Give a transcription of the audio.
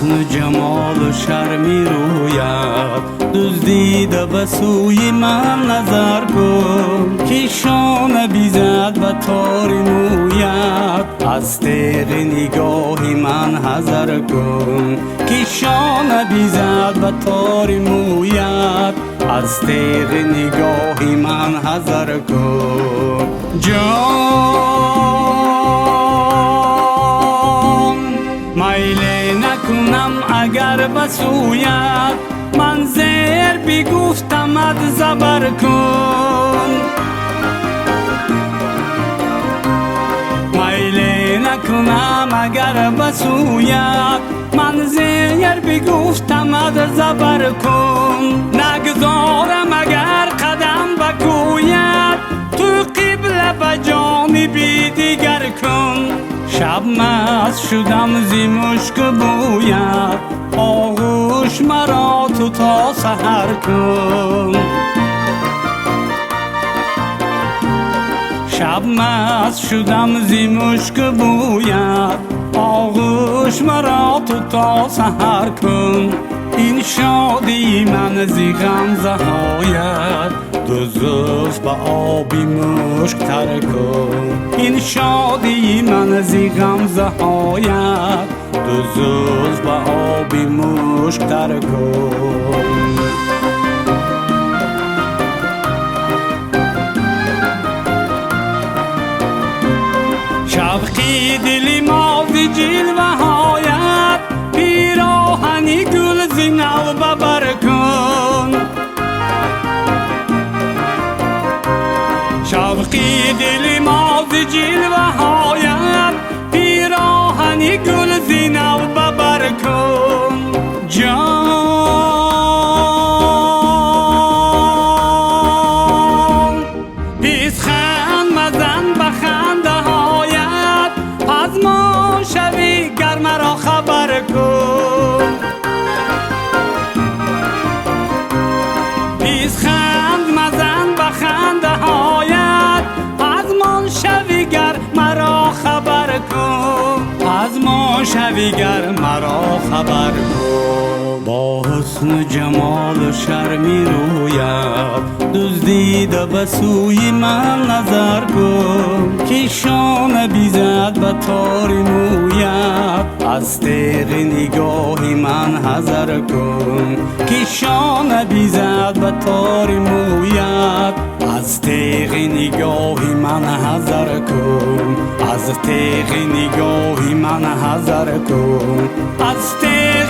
حسن و جمال و شرمی رویت دزدیده به سوی من نظر کن که شانه بیزد و تار مویت از تیغ نگاهی من حذر کن که شانه بیزد و تار مویت از تیغ نگاهی من حذر کن جان میل نکنم اگر به سویت من زیر بگفتمت زبر کن میل نکنم اگر به سویت من زیر بگفتمت زبر کن نگذارم اگر قدم به کویت تو قبله به جانبی دیگر کن شب مست شدم زی مشک بویت آغوش مرا تو تا سحر کن شب مست شدم زی مشک بویت آغوش مرا تو تا سحر کن این شادی من زی غمزه هایت دو زلف به آبی مشک تر کن این شادی من زی غمزه هایت دو زلف به آبی مشک تر کن شوقی دلی ما زی جلوه هایت پیراهنی گل زی نو ببر کن شوقی دلی ما زی جلوه هایت پیراهنی گل زی نو ببر کن جان پیس خند مزن بخنده هایت از ما شوی گر مرا خبر کن پیس خند مزن بخنده هایت از ما شوی گر مرا خبر کن از ما شوی گر مرا خبر کن با حسن و جمال و شرمی رویت دزدیده به سوی من نظر کن که شانه بیزد به تار مویت از تیغ نگاهی من حذر کن که شانه بیزد به تار مویت از تیغ نگاهی من حذر کن از تیغ نگاهی من حذر کن از تیغ